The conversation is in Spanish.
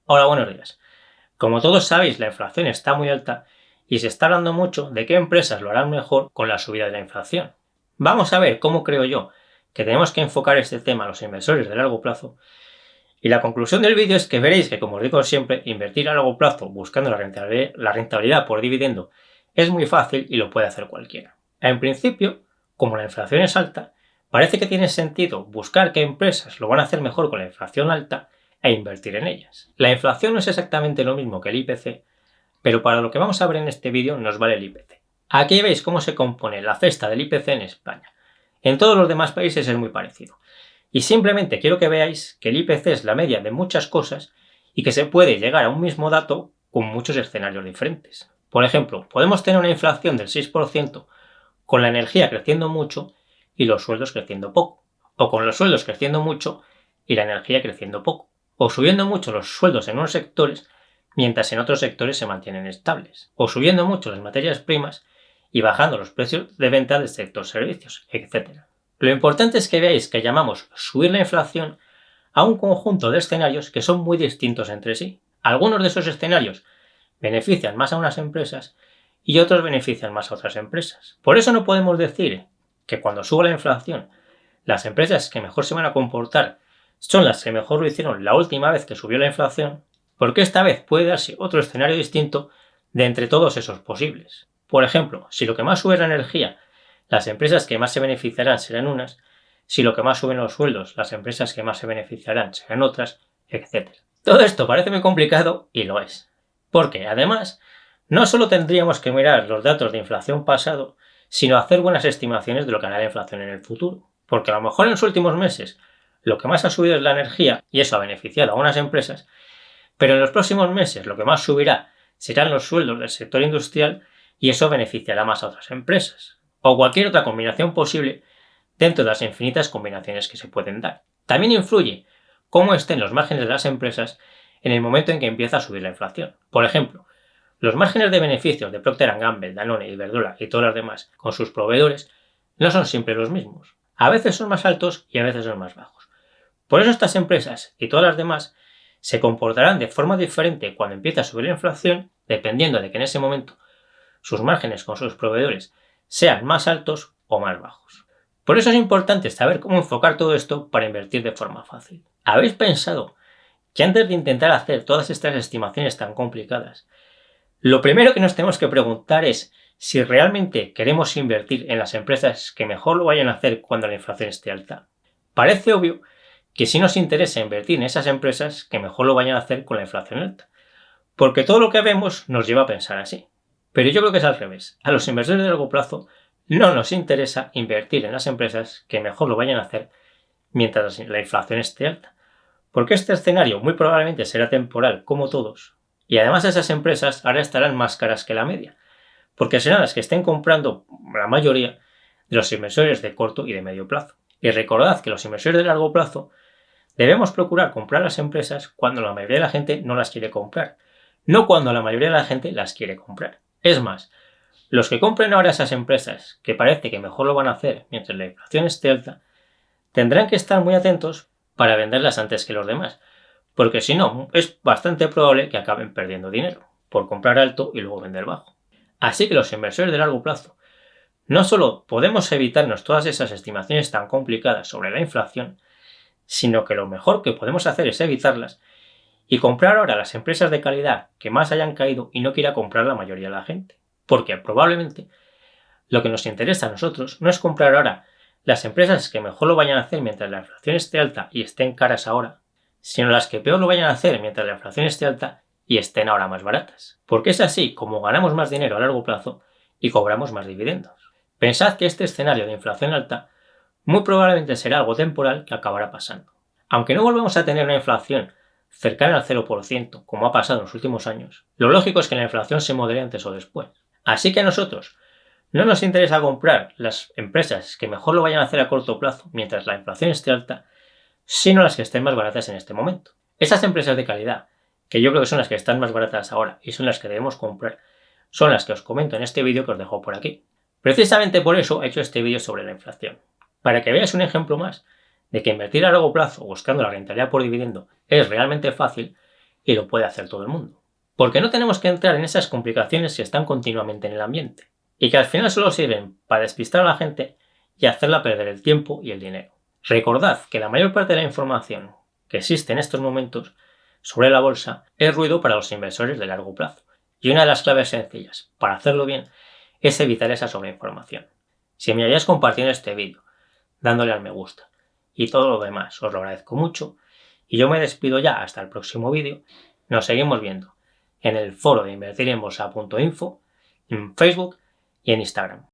Hola, buenos días. Como todos sabéis, la inflación está muy alta y se está hablando mucho de qué empresas lo harán mejor con la subida de la inflación. Vamos a ver cómo creo yo que tenemos que enfocar este tema a los inversores de largo plazo. Y la conclusión del vídeo es que veréis que, como os digo siempre, invertir a largo plazo buscando la rentabilidad por dividendo es muy fácil y lo puede hacer cualquiera. En principio, como la inflación es alta, parece que tiene sentido buscar qué empresas lo van a hacer mejor con la inflación alta e invertir en ellas. La inflación no es exactamente lo mismo que el IPC, pero para lo que vamos a ver en este vídeo nos vale el IPC. Aquí veis cómo se compone la cesta del IPC en España. En todos los demás países es muy parecido. Y simplemente quiero que veáis que el IPC es la media de muchas cosas y que se puede llegar a un mismo dato con muchos escenarios diferentes. Por ejemplo, podemos tener una inflación del 6% con la energía creciendo mucho y los sueldos creciendo poco, o con los sueldos creciendo mucho y la energía creciendo poco, o subiendo mucho los sueldos en unos sectores mientras en otros sectores se mantienen estables, o subiendo mucho las materias primas y bajando los precios de venta del sector servicios, etc. Lo importante es que veáis que llamamos subir la inflación a un conjunto de escenarios que son muy distintos entre sí. Algunos de esos escenarios benefician más a unas empresas y otros benefician más a otras empresas. Por eso no podemos decir que cuando suba la inflación, las empresas que mejor se van a comportar son las que mejor lo hicieron la última vez que subió la inflación, porque esta vez puede darse otro escenario distinto de entre todos esos posibles. Por ejemplo, si lo que más sube es la energía, las empresas que más se beneficiarán serán unas, si lo que más suben los sueldos, las empresas que más se beneficiarán serán otras, etc. Todo esto parece muy complicado y lo es. Porque, además, no solo tendríamos que mirar los datos de inflación pasado, sino hacer buenas estimaciones de lo que hará la inflación en el futuro. Porque a lo mejor en los últimos meses lo que más ha subido es la energía y eso ha beneficiado a unas empresas, pero en los próximos meses lo que más subirá serán los sueldos del sector industrial y eso beneficiará más a otras empresas. O cualquier otra combinación posible dentro de las infinitas combinaciones que se pueden dar. También influye cómo estén los márgenes de las empresas en el momento en que empieza a subir la inflación. Por ejemplo, los márgenes de beneficios de Procter & Gamble, Danone, Iberdrola y todas las demás con sus proveedores no son siempre los mismos. A veces son más altos y a veces son más bajos. Por eso estas empresas y todas las demás se comportarán de forma diferente cuando empiece a subir la inflación, dependiendo de que en ese momento sus márgenes con sus proveedores sean más altos o más bajos. Por eso es importante saber cómo enfocar todo esto para invertir de forma fácil. ¿Habéis pensado que antes de intentar hacer todas estas estimaciones tan complicadas, lo primero que nos tenemos que preguntar es si realmente queremos invertir en las empresas que mejor lo vayan a hacer cuando la inflación esté alta? Parece obvio que sí nos interesa invertir en esas empresas que mejor lo vayan a hacer con la inflación alta, porque todo lo que vemos nos lleva a pensar así. Pero yo creo que es al revés. A los inversores de largo plazo no nos interesa invertir en las empresas que mejor lo vayan a hacer mientras la inflación esté alta, porque este escenario muy probablemente será temporal como todos, y además esas empresas ahora estarán más caras que la media, porque serán las que estén comprando la mayoría de los inversores de corto y de medio plazo. Y recordad que los inversores de largo plazo debemos procurar comprar las empresas cuando la mayoría de la gente no las quiere comprar, no cuando la mayoría de la gente las quiere comprar. Es más, los que compren ahora esas empresas, que parece que mejor lo van a hacer mientras la inflación esté alta, tendrán que estar muy atentos para venderlas antes que los demás, porque si no, es bastante probable que acaben perdiendo dinero por comprar alto y luego vender bajo. Así que los inversores de largo plazo no solo podemos evitarnos todas esas estimaciones tan complicadas sobre la inflación, sino que lo mejor que podemos hacer es evitarlas y comprar ahora las empresas de calidad que más hayan caído y no quiera comprar la mayoría de la gente. Porque probablemente lo que nos interesa a nosotros no es comprar ahora las empresas que mejor lo vayan a hacer mientras la inflación esté alta y estén caras ahora, sino las que peor lo vayan a hacer mientras la inflación esté alta y estén ahora más baratas. Porque es así como ganamos más dinero a largo plazo y cobramos más dividendos. Pensad que este escenario de inflación alta muy probablemente será algo temporal que acabará pasando. Aunque no volvamos a tener una inflación cercana al 0%, como ha pasado en los últimos años, lo lógico es que la inflación se modere antes o después. Así que a nosotros no nos interesa comprar las empresas que mejor lo vayan a hacer a corto plazo mientras la inflación esté alta, sino las que estén más baratas en este momento. Esas empresas de calidad, que yo creo que son las que están más baratas ahora y son las que debemos comprar, son las que os comento en este vídeo que os dejo por aquí. Precisamente por eso he hecho este vídeo sobre la inflación, para que veáis un ejemplo más de que invertir a largo plazo buscando la rentabilidad por dividendo es realmente fácil y lo puede hacer todo el mundo. Porque no tenemos que entrar en esas complicaciones que están continuamente en el ambiente y que al final solo sirven para despistar a la gente y hacerla perder el tiempo y el dinero. Recordad que la mayor parte de la información que existe en estos momentos sobre la bolsa es ruido para los inversores de largo plazo. Y una de las claves sencillas para hacerlo bien es evitar esa sobreinformación. Si me hayáis compartiendo este vídeo, dándole al me gusta y todo lo demás, os lo agradezco mucho. Y yo me despido ya hasta el próximo vídeo. Nos seguimos viendo en el foro de invertirenbolsa.info, en Facebook y en Instagram.